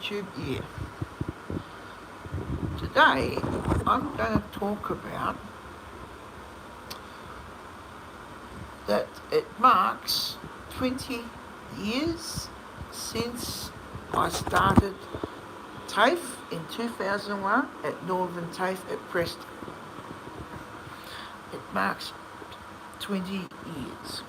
YouTube year. Today I'm going to talk about that it marks 20 years since I started TAFE in 2001 at Northern TAFE at Preston. It marks 20 years.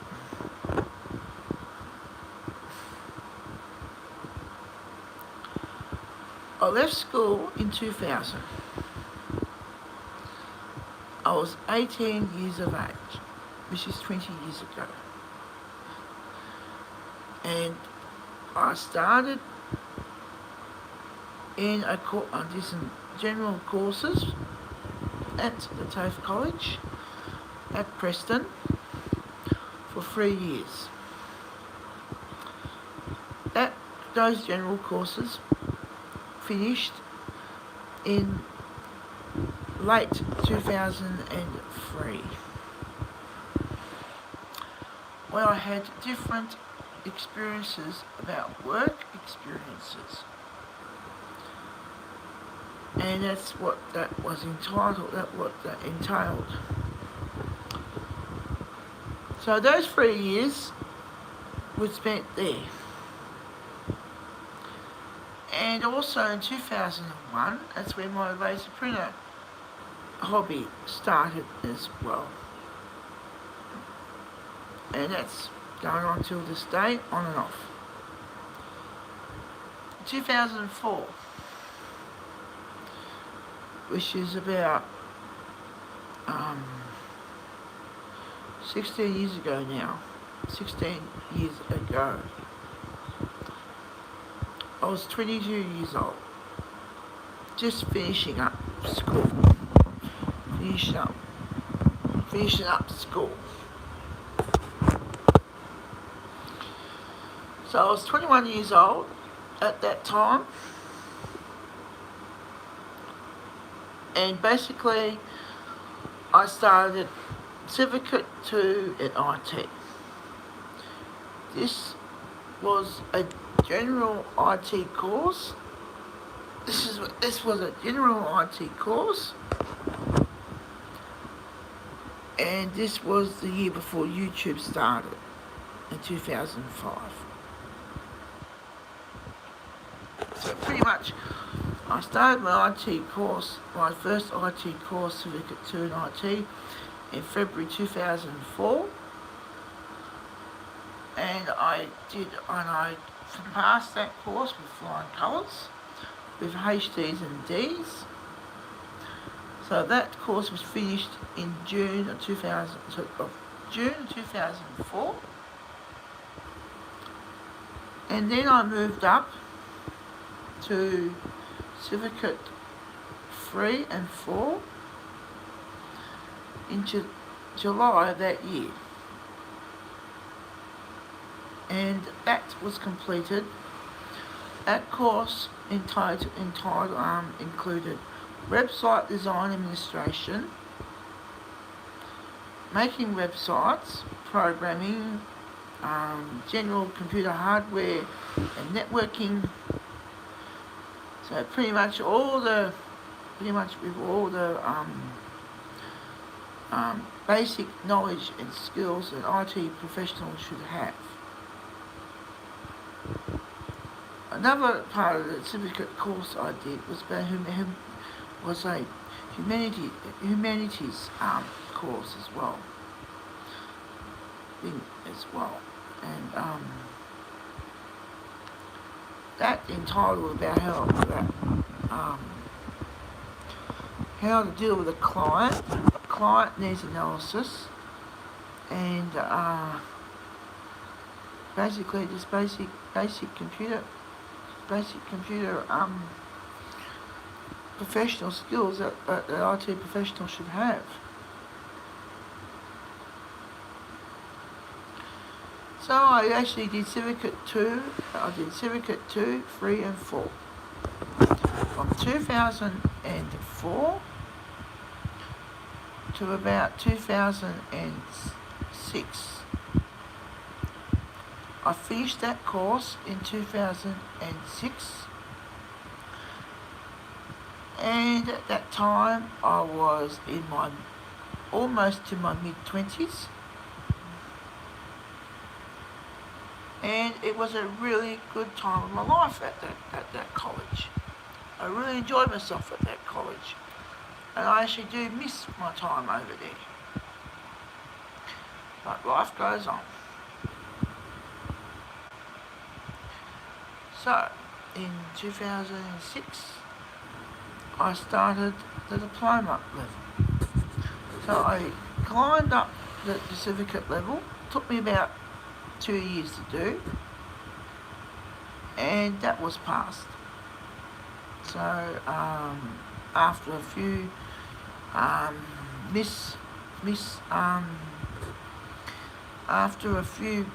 I left school in 2000. I was 18 years of age, which is 20 years ago. And I started in I did some general courses at the TAFE College at Preston for 3 years. Those general courses finished in late 2003, where I had different experiences about work experiences, and that's what that was entitled, what that entailed. So those 3 years were spent there. And also in 2001, that's when my laser printer hobby started as well. And that's going on till this day, on and off. 2004, which is about 16 years ago now, 16 years ago. I was 22 years old, just finishing up school, finishing up school. So I was 21 years old at that time, and basically I started Certificate 2 at IT. This was a general IT course. This was a general IT course, and this was the year before YouTube started in 2005. So pretty much I started my IT course, my first IT course, Certificate 2 in IT, in February 2004, and I passed that course with flying colours, with HDs and Ds. So that course was finished in June of 2004, and then I moved up to Certificate 3 and 4 in July of that year. And that was completed. That course included website design administration, making websites, programming, general computer hardware and networking. So pretty much with all the basic knowledge and skills that IT professionals should have. Another part of the certificate course I did was about a humanities course as well. And that entitled about how to deal with a client needs analysis, and basically just basic computer professional skills that IT professionals should have. So I actually did Certificate 2, 3 and 4. From 2004 to about 2006. I finished that course in 2006, And at that time I was in my almost to my mid-20s, and it was a really good time of my life at that college. I really enjoyed myself at that college, and I actually do miss my time over there. But life goes on. So, in 2006, I started the diploma level. So I climbed up the certificate level. It took me about 2 years to do, and that was passed. So after a few after a few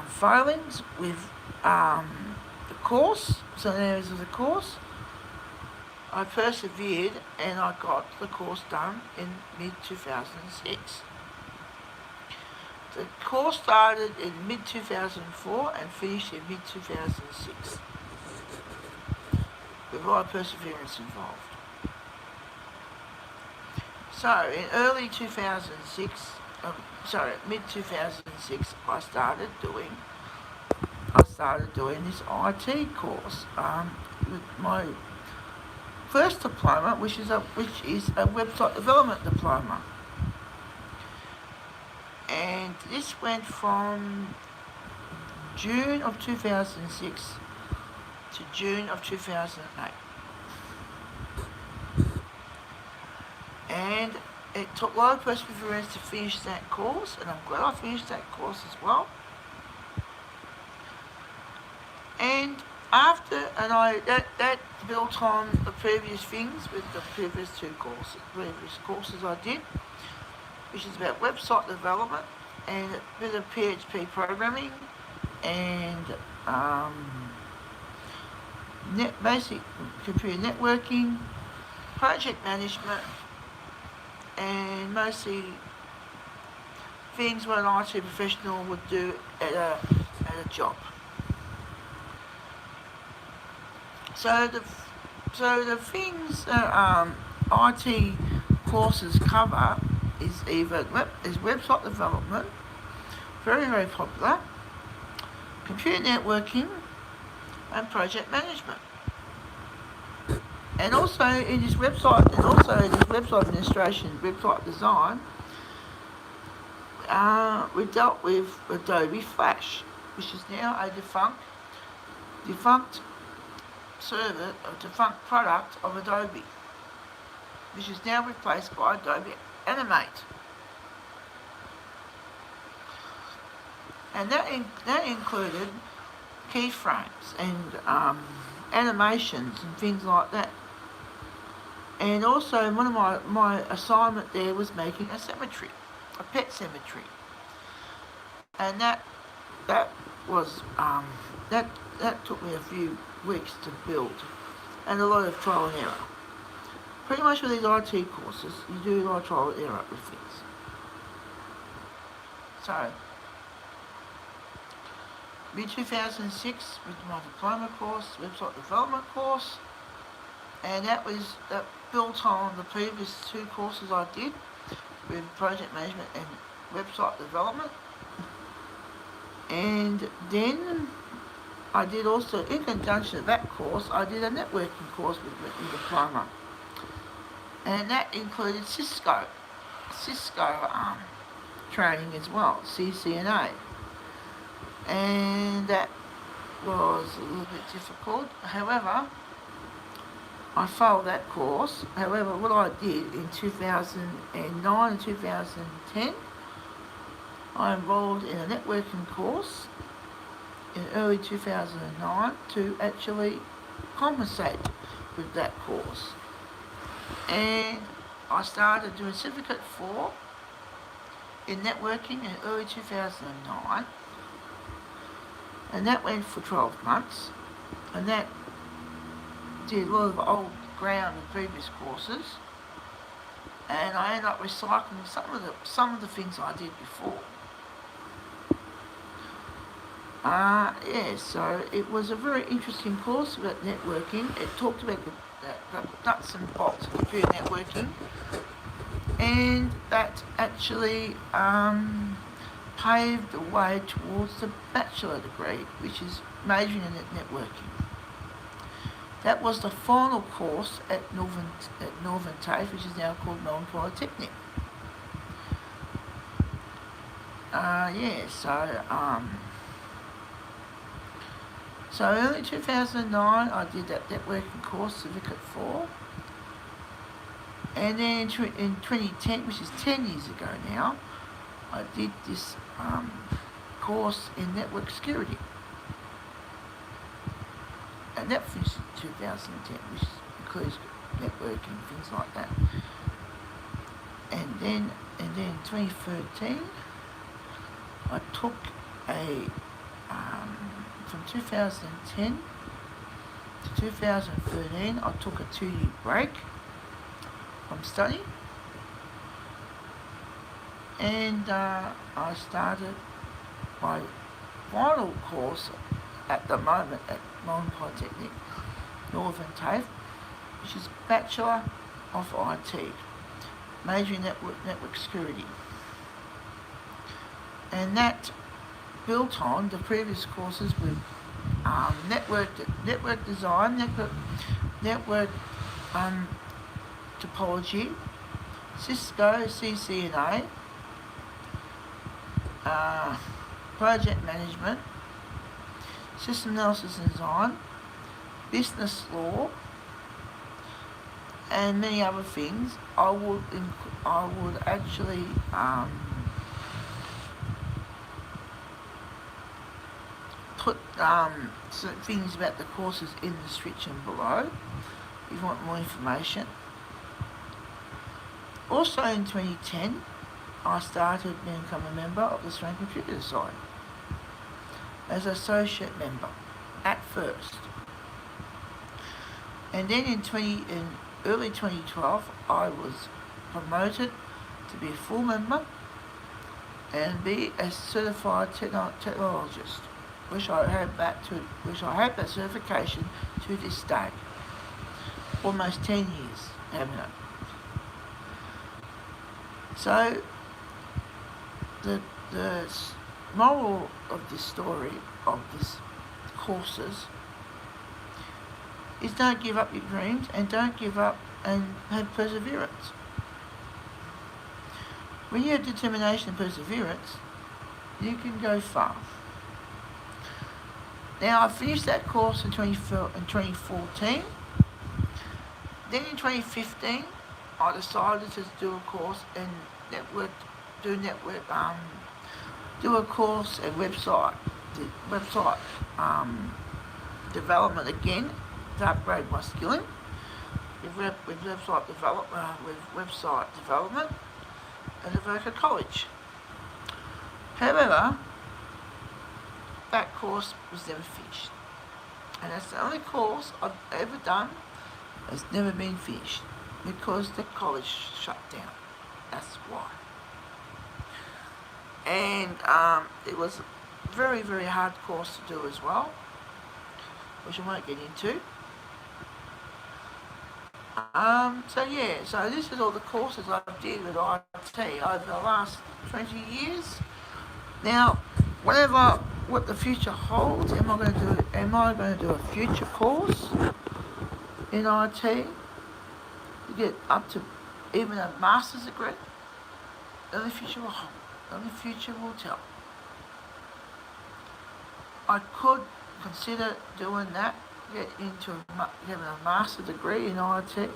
failings with the course, some areas of the course, I persevered and I got the course done in mid-2006. The course started in mid-2004 and finished in mid-2006, with a lot of perseverance involved. So in early 2006, mid-2006, I started doing this IT course with my first diploma, which is a website development diploma. And this went from June of 2006 to June of 2008. And it took a lot of perseverance to finish that course, and I'm glad I finished that course as well. And that built on the previous things with the previous courses I did, which is about website development and a bit of PHP programming and basic computer networking, project management, and mostly things what an IT professional would do at a job. So the things that IT courses cover is website development, very, very popular, computer networking, and project management. And also in this website administration, website design, we dealt with Adobe Flash, which is now a defunct server, a defunct product of Adobe, which is now replaced by Adobe Animate. And that included keyframes and animations and things like that. And also one of my assignment there was making a cemetery, a pet cemetery. And that was that took me a few weeks to build, and a lot of trial and error. Pretty much with these IT courses, you do a lot of trial and error with things. So, mid-2006 with my diploma course, website development course, and that built on the previous two courses I did with project management and website development. And then I did also, in conjunction with that course, I did a networking course with the diploma. And that included Cisco training as well, CCNA. And that was a little bit difficult. However, I failed that course. However, what I did in 2009 and 2010, I enrolled in a networking course in early 2009 to actually compensate with that course. And I started doing Certificate 4 in networking in early 2009. And that went for 12 months. And that did a lot of old ground in previous courses. And I ended up recycling some of the things I did before. Yeah, so it was a very interesting course about networking. It talked about the nuts and bolts of computer networking, and that actually paved the way towards the bachelor degree, which is majoring in networking. That was the final course at Northern TAFE, which is now called Melbourne Polytechnic. So early 2009, I did that networking course, Certificate 4. And then in 2010, which is 10 years ago now, I did this course in network security. And that finished in 2010, which includes networking, things like that. And then in 2013, I took from 2010 to 2013, I took a 2-year break from study, and I started my final course at the moment at Melbourne Polytechnic, Northern TAFE, which is Bachelor of IT, major in network security. And that built on the previous courses with network design, network topology, Cisco CCNA, project management, system analysis and design, business law, and many other things. I would actually put some things about the courses in the description below if you want more information. Also in 2010, I started to become a member of the Australian Computer Society as an associate member at first. And then in early 2012, I was promoted to be a full member and be a certified technologist, which I have that certification to this day. Almost 10 years having it. So the moral of this story, of this courses, is don't give up your dreams, and don't give up, and have perseverance. When you have determination and perseverance, you can go far. Now, I finished that course in 2014. Then in 2015, I decided to do a course in do a course in website development again, to upgrade my skilling with website development at Avoca College. However, that course was never finished, and that's the only course I've ever done that's never been finished, because the college shut down. That's why. And it was a very, very hard course to do as well, which I won't get into. So this is all the courses I've did with IT over the last 20 years. Now, what the future holds, am I going to do a future course in IT to get up to even a master's degree? Only the future will hold. Only the future will tell. I could consider doing that, getting a master's degree in IT.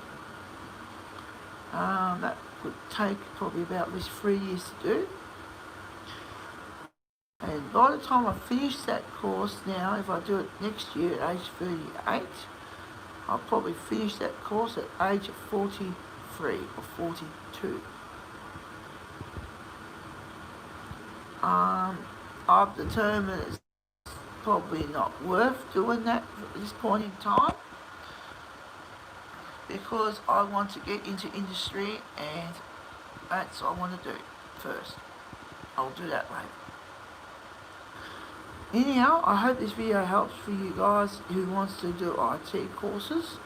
That would take probably about at least 3 years to do. And by the time I finish that course now, if I do it next year at age 38, I'll probably finish that course at age of 43 or 42. I've determined it's probably not worth doing that at this point in time, because I want to get into industry, and that's what I want to do first. I'll do that later. Anyhow, I hope this video helps for you guys who wants to do IT courses.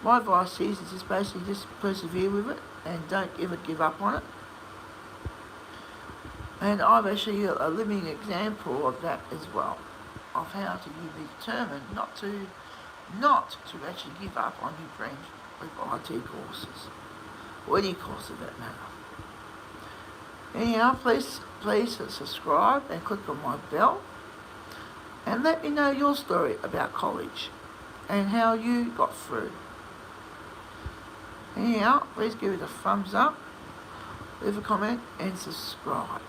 My advice is just basically just persevere with it and don't ever give up on it. And I'm actually a living example of that as well, of how to be determined not to actually give up on your dreams with IT courses, or any course of that matter. Anyhow, please subscribe and click on my bell, and let me know your story about college and how you got through. Anyhow, please give it a thumbs up, leave a comment and subscribe.